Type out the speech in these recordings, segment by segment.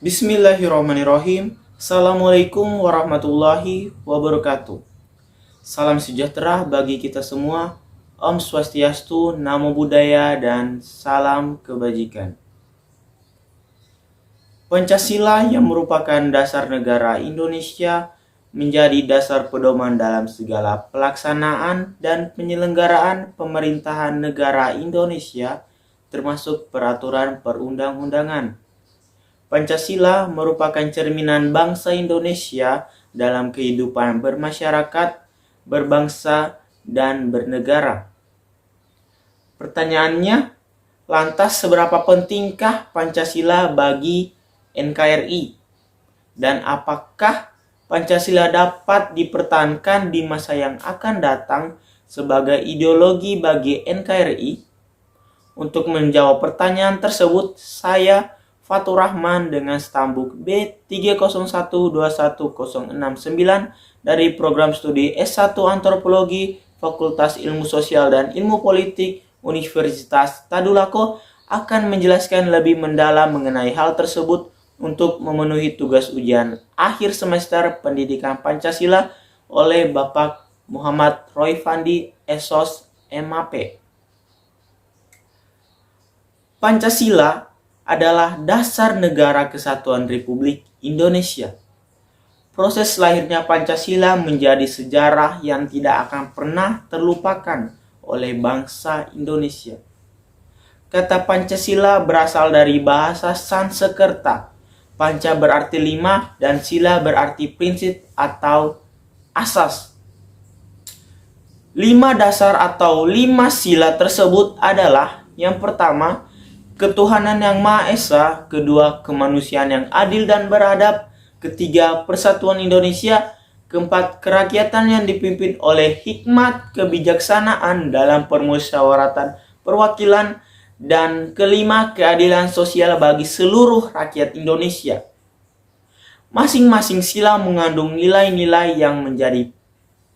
Bismillahirrahmanirrahim. Assalamualaikum warahmatullahi wabarakatuh. Salam sejahtera bagi kita semua. Om Swastiastu, Namo Buddhaya, dan salam kebajikan. Pancasila yang merupakan dasar negara Indonesia menjadi dasar pedoman dalam segala pelaksanaan dan penyelenggaraan pemerintahan negara Indonesia, termasuk peraturan perundang-undangan. Pancasila merupakan cerminan bangsa Indonesia dalam kehidupan bermasyarakat, berbangsa, dan bernegara. Pertanyaannya, lantas seberapa pentingkah Pancasila bagi NKRI? Dan apakah Pancasila dapat dipertahankan di masa yang akan datang sebagai ideologi bagi NKRI? Untuk menjawab pertanyaan tersebut, saya Fatur Rahman dengan stambuk B301210069 dari program studi S1 Antropologi Fakultas Ilmu Sosial dan Ilmu Politik Universitas Tadulako akan menjelaskan lebih mendalam mengenai hal tersebut untuk memenuhi tugas ujian akhir semester pendidikan Pancasila oleh Bapak Muhammad Roy Fandi Esos MAP. Pancasila adalah dasar negara kesatuan Republik Indonesia. Proses lahirnya Pancasila menjadi sejarah yang tidak akan pernah terlupakan oleh bangsa Indonesia. Kata Pancasila berasal dari bahasa Sanskerta. Panca berarti lima dan sila berarti prinsip atau asas. 5 dasar atau 5 sila tersebut adalah: yang pertama, ketuhanan yang Maha Esa; kedua, kemanusiaan yang adil dan beradab; ketiga, persatuan Indonesia; keempat, kerakyatan yang dipimpin oleh hikmat kebijaksanaan dalam permusyawaratan perwakilan; dan kelima, keadilan sosial bagi seluruh rakyat Indonesia. Masing-masing sila mengandung nilai-nilai yang menjadi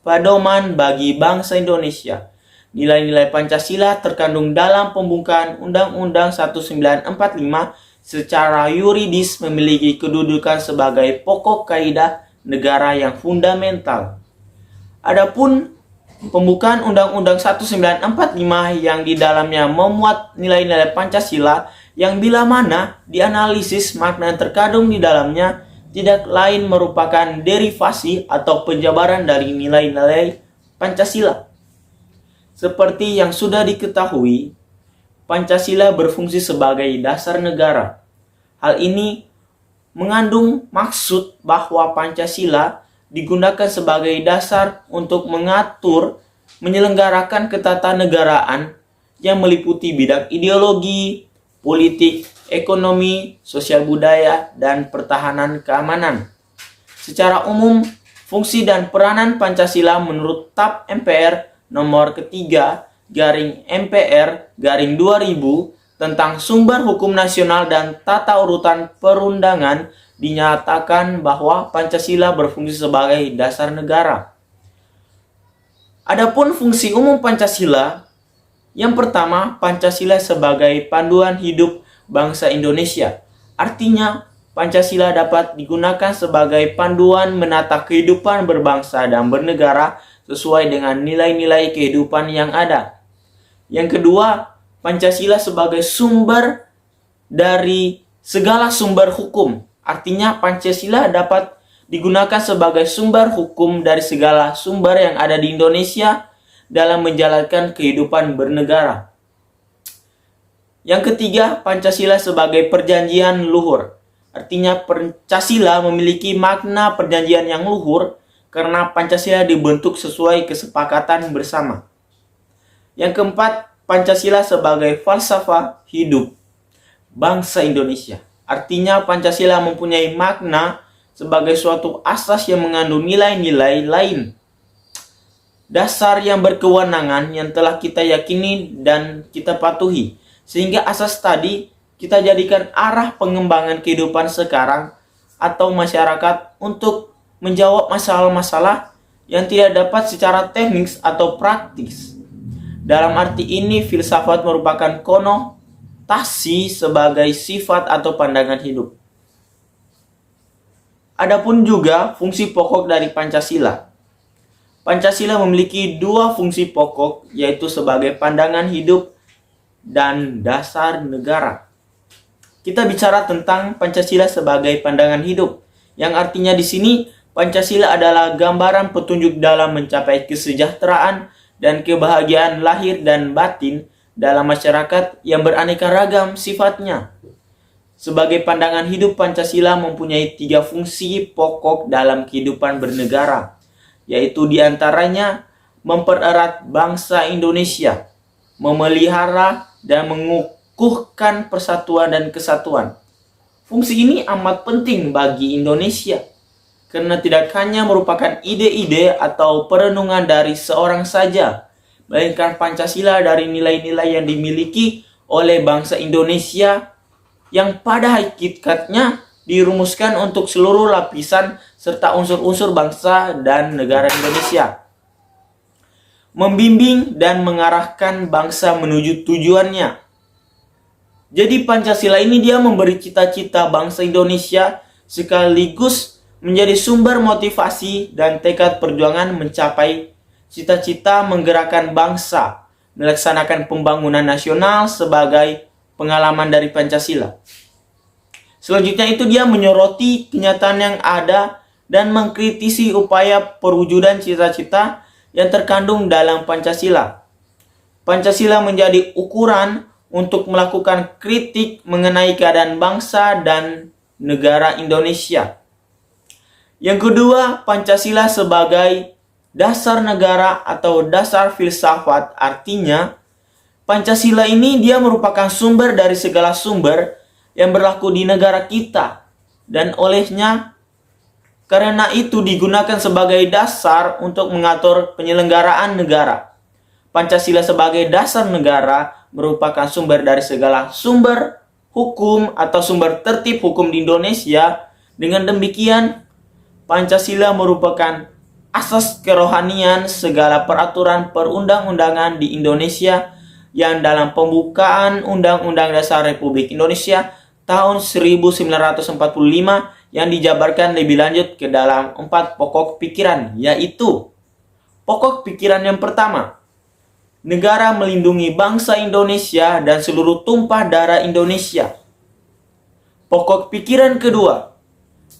pedoman bagi bangsa Indonesia. Nilai-nilai Pancasila terkandung dalam pembukaan Undang-Undang 1945 secara yuridis memiliki kedudukan sebagai pokok kaidah negara yang fundamental. Adapun pembukaan Undang-Undang 1945 yang di dalamnya memuat nilai-nilai Pancasila yang bila mana dianalisis makna yang terkandung di dalamnya tidak lain merupakan derivasi atau penjabaran dari nilai-nilai Pancasila. Seperti yang sudah diketahui, Pancasila berfungsi sebagai dasar negara. Hal ini mengandung maksud bahwa Pancasila digunakan sebagai dasar untuk mengatur, menyelenggarakan ketatanegaraan yang meliputi bidang ideologi, politik, ekonomi, sosial budaya, dan pertahanan keamanan. Secara umum, fungsi dan peranan Pancasila menurut TAP MPR nomor ketiga /MPR /2000 tentang sumber hukum nasional dan tata urutan perundangan dinyatakan bahwa Pancasila berfungsi sebagai dasar negara. Adapun fungsi umum Pancasila, yang pertama, Pancasila sebagai panduan hidup bangsa Indonesia. Artinya, Pancasila dapat digunakan sebagai panduan menata kehidupan berbangsa dan bernegara sesuai dengan nilai-nilai kehidupan yang ada. Yang kedua, Pancasila sebagai sumber dari segala sumber hukum. Artinya Pancasila dapat digunakan sebagai sumber hukum dari segala sumber yang ada di Indonesia dalam menjalankan kehidupan bernegara. Yang ketiga, Pancasila sebagai perjanjian luhur. Artinya Pancasila memiliki makna perjanjian yang luhur karena Pancasila dibentuk sesuai kesepakatan bersama. Yang keempat, Pancasila sebagai falsafah hidup bangsa Indonesia. Artinya Pancasila mempunyai makna sebagai suatu asas yang mengandung nilai-nilai lain. Dasar yang berkewenangan yang telah kita yakini dan kita patuhi. Sehingga asas tadi kita jadikan arah pengembangan kehidupan sekarang atau masyarakat untuk menjawab masalah-masalah yang tidak dapat secara teknis atau praktis. Dalam arti ini, filsafat merupakan konotasi sebagai sifat atau pandangan hidup. Adapun juga fungsi pokok dari Pancasila. Pancasila memiliki dua fungsi pokok, yaitu sebagai pandangan hidup dan dasar negara. Kita bicara tentang Pancasila sebagai pandangan hidup, yang artinya di sini Pancasila adalah gambaran petunjuk dalam mencapai kesejahteraan dan kebahagiaan lahir dan batin dalam masyarakat yang beraneka ragam sifatnya. Sebagai pandangan hidup, Pancasila mempunyai 3 fungsi pokok dalam kehidupan bernegara, yaitu diantaranya mempererat bangsa Indonesia, memelihara dan mengukuhkan persatuan dan kesatuan. Fungsi ini amat penting bagi Indonesia, karena tidak hanya merupakan ide-ide atau perenungan dari seorang saja, melainkan Pancasila dari nilai-nilai yang dimiliki oleh bangsa Indonesia yang pada hakikatnya dirumuskan untuk seluruh lapisan serta unsur-unsur bangsa dan negara Indonesia. Membimbing dan mengarahkan bangsa menuju tujuannya. Jadi Pancasila ini dia memberi cita-cita bangsa Indonesia sekaligus menjadi sumber motivasi dan tekad perjuangan mencapai cita-cita menggerakkan bangsa, melaksanakan pembangunan nasional sebagai pengalaman dari Pancasila. Selanjutnya itu dia menyoroti kenyataan yang ada dan mengkritisi upaya perwujudan cita-cita yang terkandung dalam Pancasila. Pancasila menjadi ukuran untuk melakukan kritik mengenai keadaan bangsa dan negara Indonesia. Yang kedua, Pancasila sebagai dasar negara atau dasar filsafat, artinya Pancasila ini dia merupakan sumber dari segala sumber yang berlaku di negara kita, dan olehnya karena itu digunakan sebagai dasar untuk mengatur penyelenggaraan negara. Pancasila sebagai dasar negara merupakan sumber dari segala sumber hukum atau sumber tertib hukum di Indonesia. Dengan demikian, Pancasila merupakan asas kerohanian segala peraturan perundang-undangan di Indonesia yang dalam pembukaan Undang-Undang Dasar Republik Indonesia tahun 1945 yang dijabarkan lebih lanjut ke dalam 4 pokok pikiran, yaitu pokok pikiran yang pertama, negara melindungi bangsa Indonesia dan seluruh tumpah darah Indonesia. Pokok pikiran kedua,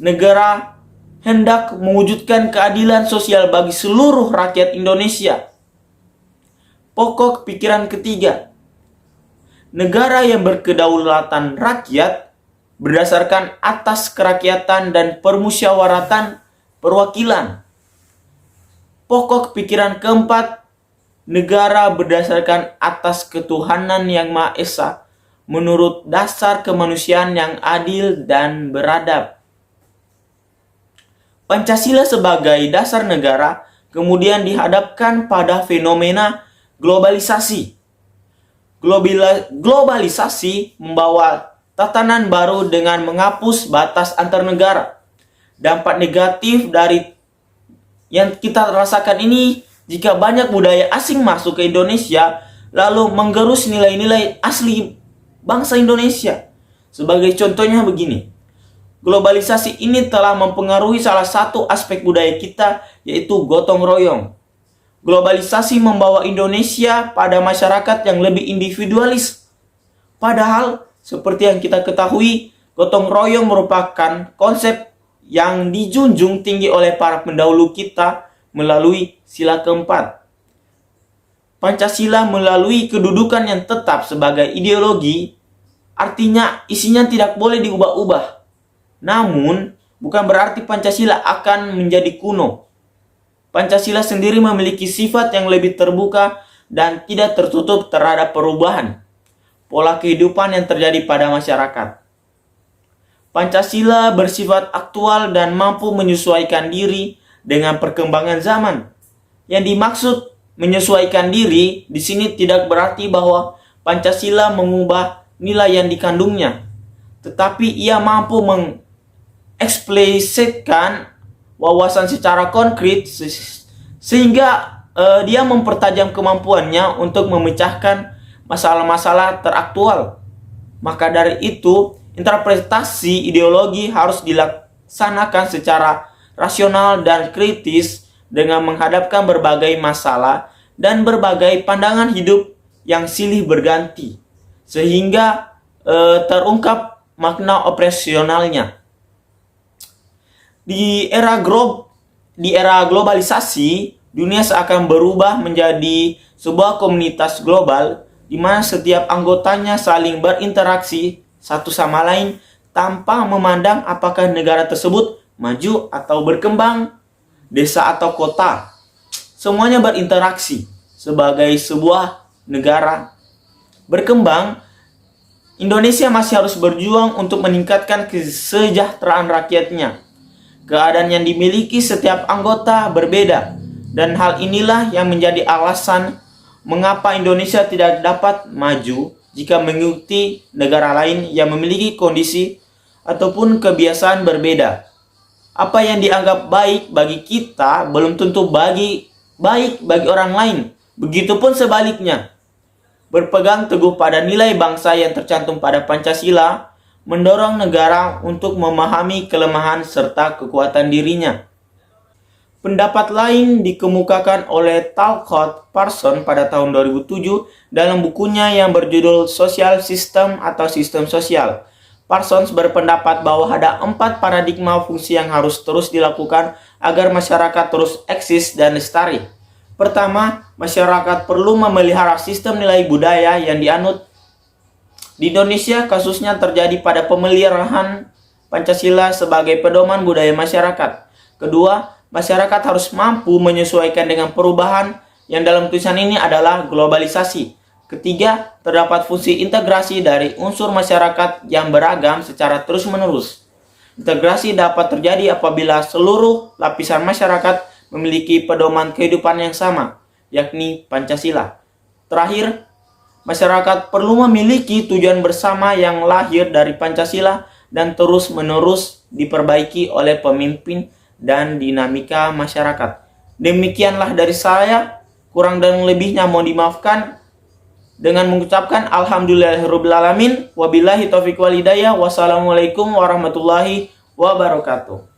negara hendak mewujudkan keadilan sosial bagi seluruh rakyat Indonesia. Pokok pikiran ketiga, negara yang berkedaulatan rakyat berdasarkan atas kerakyatan dan permusyawaratan perwakilan. Pokok pikiran keempat, negara berdasarkan atas ketuhanan yang Maha Esa menurut dasar kemanusiaan yang adil dan beradab. Pancasila sebagai dasar negara kemudian dihadapkan pada fenomena globalisasi. Globalisasi membawa tatanan baru dengan menghapus batas antar negara. Dampak negatif dari yang kita rasakan ini jika banyak budaya asing masuk ke Indonesia lalu menggerus nilai-nilai asli bangsa Indonesia. Sebagai contohnya begini, globalisasi ini telah mempengaruhi salah satu aspek budaya kita, yaitu gotong royong. Globalisasi membawa Indonesia pada masyarakat yang lebih individualis. Padahal, seperti yang kita ketahui, gotong royong merupakan konsep yang dijunjung tinggi oleh para pendahulu kita melalui sila keempat. Pancasila melalui kedudukan yang tetap sebagai ideologi, artinya isinya tidak boleh diubah-ubah. Namun, bukan berarti Pancasila akan menjadi kuno. Pancasila sendiri memiliki sifat yang lebih terbuka dan tidak tertutup terhadap perubahan pola kehidupan yang terjadi pada masyarakat. Pancasila bersifat aktual dan mampu menyesuaikan diri dengan perkembangan zaman. Yang dimaksud menyesuaikan diri di sini tidak berarti bahwa Pancasila mengubah nilai yang dikandungnya, tetapi ia mampu mengeksplisitkan wawasan secara konkret sehingga dia mempertajam kemampuannya untuk memecahkan masalah-masalah teraktual. Maka dari itu, interpretasi ideologi harus dilaksanakan secara rasional dan kritis dengan menghadapkan berbagai masalah dan berbagai pandangan hidup yang silih berganti, sehingga terungkap makna operasionalnya. Di era globalisasi, dunia seakan berubah menjadi sebuah komunitas global di mana setiap anggotanya saling berinteraksi satu sama lain tanpa memandang apakah negara tersebut maju atau berkembang, desa atau kota. Semuanya berinteraksi sebagai sebuah negara berkembang. Indonesia masih harus berjuang untuk meningkatkan kesejahteraan rakyatnya. Keadaan yang dimiliki setiap anggota berbeda, dan hal inilah yang menjadi alasan mengapa Indonesia tidak dapat maju jika mengikuti negara lain yang memiliki kondisi ataupun kebiasaan berbeda. Apa yang dianggap baik bagi kita belum tentu baik bagi orang lain. Begitupun sebaliknya. Berpegang teguh pada nilai bangsa yang tercantum pada Pancasila mendorong negara untuk memahami kelemahan serta kekuatan dirinya. Pendapat lain dikemukakan oleh Talcott Parsons pada tahun 2007 dalam bukunya yang berjudul Social System atau Sistem Sosial. Parsons berpendapat bahwa ada 4 paradigma fungsi yang harus terus dilakukan agar masyarakat terus eksis dan lestari. Pertama, masyarakat perlu memelihara sistem nilai budaya yang dianut. Di Indonesia, kasusnya terjadi pada pemeliharaan Pancasila sebagai pedoman budaya masyarakat. Kedua, masyarakat harus mampu menyesuaikan dengan perubahan yang dalam tulisan ini adalah globalisasi. Ketiga, terdapat fungsi integrasi dari unsur masyarakat yang beragam secara terus-menerus. Integrasi dapat terjadi apabila seluruh lapisan masyarakat memiliki pedoman kehidupan yang sama, yakni Pancasila. Terakhir, masyarakat perlu memiliki tujuan bersama yang lahir dari Pancasila dan terus-menerus diperbaiki oleh pemimpin dan dinamika masyarakat. Demikianlah dari saya, kurang dan lebihnya mohon dimaafkan. Dengan mengucapkan alhamdulillahirrabbilalamin, wabillahi taufiq wal hidayah, wassalamualaikum warahmatullahi wabarakatuh.